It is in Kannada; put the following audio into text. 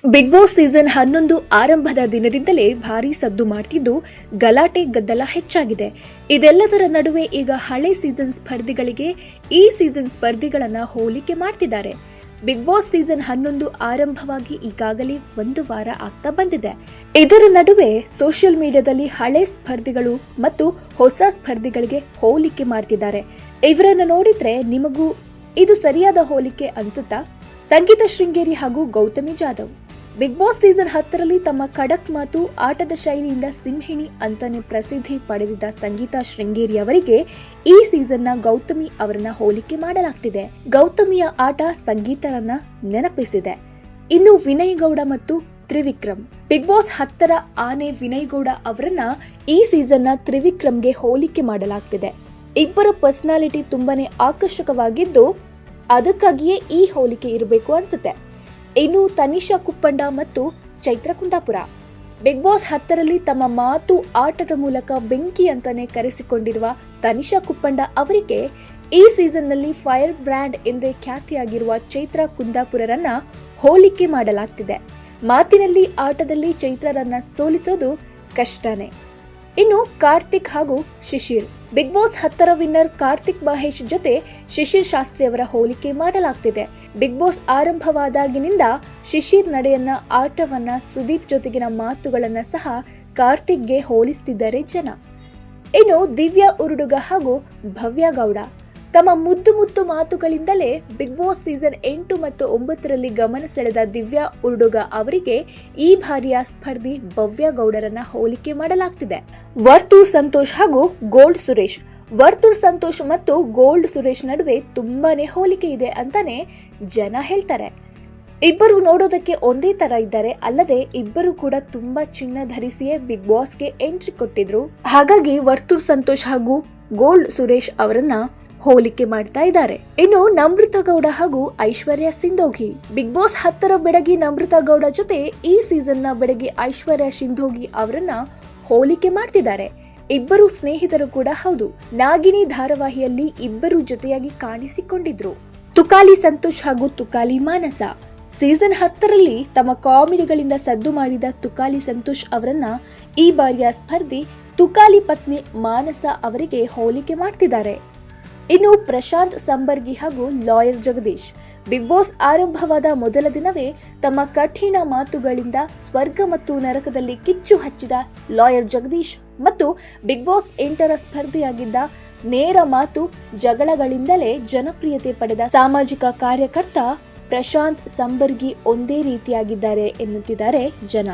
ಬಿಗ್ ಬಾಸ್ ಸೀಸನ್ 11 ಆರಂಭದ ದಿನದಿಂದಲೇ ಭಾರೀ ಸದ್ದು ಮಾಡ್ತಿದ್ದು ಗಲಾಟೆ ಗದ್ದಲ ಹೆಚ್ಚಾಗಿದೆ. ಇದೆಲ್ಲದರ ನಡುವೆ ಈಗ ಹಳೆ ಸೀಸನ್ ಸ್ಪರ್ಧಿಗಳಿಗೆ ಈ ಸೀಸನ್ ಸ್ಪರ್ಧಿಗಳನ್ನ ಹೋಲಿಕೆ ಮಾಡ್ತಿದ್ದಾರೆ. ಬಿಗ್ ಬಾಸ್ ಸೀಸನ್ 11 ಆರಂಭವಾಗಿ ಈಗಾಗಲೇ 1 ವಾರ ಆಗ್ತಾ ಬಂದಿದೆ. ಇದರ ನಡುವೆ ಸೋಷಿಯಲ್ ಮೀಡಿಯಾದಲ್ಲಿ ಹಳೆ ಸ್ಪರ್ಧಿಗಳು ಮತ್ತು ಹೊಸ ಸ್ಪರ್ಧಿಗಳಿಗೆ ಹೋಲಿಕೆ ಮಾಡ್ತಿದ್ದಾರೆ. ಇವರನ್ನು ನೋಡಿದ್ರೆ ನಿಮಗೂ ಇದು ಸರಿಯಾದ ಹೋಲಿಕೆ ಅನ್ಸುತ್ತಾ? ಸಂಗೀತ ಶೃಂಗೇರಿ ಹಾಗೂ Gauthami Jadhav Bigg Boss season 10ರಲ್ಲಿ ತಮ್ಮ ಖಡಕ್ ಮಾತು, ಆಟದ ಶೈಲಿಯಿಂದ ಸಿಂಹಿಣಿ ಅಂತಾನೆ ಪ್ರಸಿದ್ಧಿ ಪಡೆದಿದ್ದ ಸಂಗೀತ ಶೃಂಗೇರಿ ಅವರಿಗೆ ಈ ಸೀಸನ್ನ ಗೌತಮಿ ಅವರನ್ನ ಹೋಲಿಕೆ ಮಾಡಲಾಗ್ತಿದೆ. ಗೌತಮಿಯ ಆಟ ಸಂಗೀತರನ್ನ ನೆನಪಿಸಿದೆ. ಇನ್ನು ವಿನಯ್ ಗೌಡ ಮತ್ತು ತ್ರಿವಿಕ್ರಮ್, ಬಿಗ್ ಬಾಸ್ 10ರ ಆನೆ ವಿನಯ್ ಗೌಡ ಅವರನ್ನ ಈ ಸೀಸನ್ನ ತ್ರಿವಿಕ್ರಮ್ಗೆ ಹೋಲಿಕೆ ಮಾಡಲಾಗ್ತಿದೆ. ಇಬ್ಬರ ಪರ್ಸನಾಲಿಟಿ ತುಂಬಾನೇ ಆಕರ್ಷಕವಾಗಿದ್ದು ಅದಕ್ಕಾಗಿಯೇ ಈ ಹೋಲಿಕೆ ಇರಬೇಕು ಅನ್ಸುತ್ತೆ. ಇನ್ನು ತನಿಷಾ ಕುಪ್ಪಂಡ ಮತ್ತು ಚೈತ್ರ ಕುಂದಾಪುರ, ಬಿಗ್ ಬಾಸ್ 10ರಲ್ಲಿ ತಮ್ಮ ಮಾತು, ಆಟದ ಮೂಲಕ ಬೆಂಕಿ ಅಂತಾನೆ ಕರೆಸಿಕೊಂಡಿರುವ ತನಿಷಾ ಕುಪ್ಪಂಡ ಅವರಿಗೆ ಈ ಸೀಸನ್ನಲ್ಲಿ ಫೈರ್ ಬ್ರ್ಯಾಂಡ್ ಎಂದೇ ಖ್ಯಾತಿಯಾಗಿರುವ ಚೈತ್ರ ಕುಂದಾಪುರರನ್ನ ಹೋಲಿಕೆ ಮಾಡಲಾಗ್ತಿದೆ. ಮಾತಿನಲ್ಲಿ, ಆಟದಲ್ಲಿ ಚೈತ್ರರನ್ನ ಸೋಲಿಸೋದು ಕಷ್ಟನೇ. ಇನ್ನು ಕಾರ್ತಿಕ್ ಹಾಗೂ ಶಿಶಿರ್, ಬಿಗ್ ಬಾಸ್ 10ರ ವಿನ್ನರ್ ಕಾರ್ತಿಕ್ ಮಹೇಶ್ ಜೊತೆ ಶಿಶಿರ್ ಶಾಸ್ತ್ರಿ ಅವರ ಹೋಲಿಕೆ ಮಾಡಲಾಗ್ತಿದೆ. ಬಿಗ್ ಬಾಸ್ ಆರಂಭವಾದಾಗಿನಿಂದ ಶಿಶಿರ್ ನಡೆಯನ್ನ, ಆಟವನ್ನ, ಸುದೀಪ್ ಜೊತೆಗಿನ ಮಾತುಗಳನ್ನ ಸಹ ಕಾರ್ತಿಕ್ಗೆ ಹೋಲಿಸ್ತಿದ್ದಾರೆ ಜನ. ಇನ್ನು ದಿವ್ಯಾ ಉರುಡುಗ ಹಾಗೂ ಭವ್ಯ ಗೌಡ, ತಮ್ಮ ಮುದ್ದು ಮಾತುಗಳಿಂದಲೇ ಬಿಗ್ ಬಾಸ್ ಸೀಸನ್ 8 ಮತ್ತು 9ರಲ್ಲಿ ಗಮನ ಸೆಳೆದ ದಿವ್ಯಾ ಉರುಡುಗ ಅವರಿಗೆ ಈ ಬಾರಿಯ ಸ್ಪರ್ಧಿ ಭವ್ಯ ಗೌಡರನ್ನ ಹೋಲಿಕೆ ಮಾಡಲಾಗ್ತಿದೆ. ವರ್ತೂರ್ ಸಂತೋಷ್ ಹಾಗೂ ಗೋಲ್ಡ್ ಸುರೇಶ್, ವರ್ತೂರ್ ಸಂತೋಷ್ ಮತ್ತು ಗೋಲ್ಡ್ ಸುರೇಶ್ ನಡುವೆ ತುಂಬಾನೇ ಹೋಲಿಕೆ ಇದೆ ಅಂತಾನೆ ಜನ ಹೇಳ್ತಾರೆ. ಇಬ್ಬರು ನೋಡೋದಕ್ಕೆ ಒಂದೇ ತರ ಇದ್ದಾರೆ. ಅಲ್ಲದೆ ಇಬ್ಬರು ಕೂಡ ತುಂಬಾ ಚಿನ್ನ ಧರಿಸಿಯೇ ಬಿಗ್ ಬಾಸ್ಗೆ ಎಂಟ್ರಿ ಕೊಟ್ಟಿದ್ರು. ಹಾಗಾಗಿ ವರ್ತೂರ್ ಸಂತೋಷ್ ಹಾಗೂ ಗೋಲ್ಡ್ ಸುರೇಶ್ ಅವರನ್ನ ಹೋಲಿಕೆ ಮಾಡ್ತಾ ಇದ್ದಾರೆ. ಇನ್ನು ನಮ್ರತ ಗೌಡ ಹಾಗೂ ಐಶ್ವರ್ಯ ಸಿಂಧೋಗಿ, ಬಿಗ್ ಬಾಸ್ 10ರ ಬೆಡಗಿ ನಮ್ರತ ಗೌಡ ಜೊತೆ ಈ ಸೀಸನ್ನ ಬೆಡಗಿ ಐಶ್ವರ್ಯ ಸಿಂಧೋಗಿ ಅವರನ್ನ ಹೋಲಿಕೆ ಮಾಡ್ತಿದ್ದಾರೆ. ಇಬ್ಬರು ಸ್ನೇಹಿತರು ಕೂಡ ಹೌದು. ನಾಗಿನಿ ಧಾರಾವಾಹಿಯಲ್ಲಿ ಇಬ್ಬರು ಜೊತೆಯಾಗಿ ಕಾಣಿಸಿಕೊಂಡಿದ್ರು. ತುಕಾಲಿ ಸಂತೋಷ್ ಹಾಗೂ ತುಕಾಲಿ ಮಾನಸ, ಸೀಸನ್ 10ರಲ್ಲಿ ತಮ್ಮ ಕಾಮಿಡಿಗಳಿಂದ ಸದ್ದು ಮಾಡಿದ ತುಕಾಲಿ ಸಂತೋಷ್ ಅವರನ್ನ ಈ ಬಾರಿಯ ಸ್ಪರ್ಧಿ ತುಕಾಲಿ ಪತ್ನಿ ಮಾನಸ ಅವರಿಗೆ ಹೋಲಿಕೆ ಮಾಡ್ತಿದ್ದಾರೆ. ಇನ್ನು ಪ್ರಶಾಂತ್ ಸಂಬರ್ಗಿ ಹಾಗೂ ಲಾಯರ್ ಜಗದೀಶ್, ಬಿಗ್ ಬಾಸ್ ಆರಂಭವಾದ ಮೊದಲ ದಿನವೇ ತಮ್ಮ ಕಠಿಣ ಮಾತುಗಳಿಂದ ಸ್ವರ್ಗ ಮತ್ತು ನರಕದಲ್ಲಿ ಕಿಚ್ಚು ಹಚ್ಚಿದ ಲಾಯರ್ ಜಗದೀಶ್ ಮತ್ತು ಬಿಗ್ ಬಾಸ್ 8ರ ಸ್ಪರ್ಧಿಯಾಗಿದ್ದ ನೇರ ಮಾತು, ಜಗಳಗಳಿಂದಲೇ ಜನಪ್ರಿಯತೆ ಪಡೆದ ಸಾಮಾಜಿಕ ಕಾರ್ಯಕರ್ತ ಪ್ರಶಾಂತ್ ಸಂಬರ್ಗಿ ಒಂದೇ ರೀತಿಯಾಗಿದ್ದಾರೆ ಎನ್ನುತ್ತಿದ್ದಾರೆ ಜನ.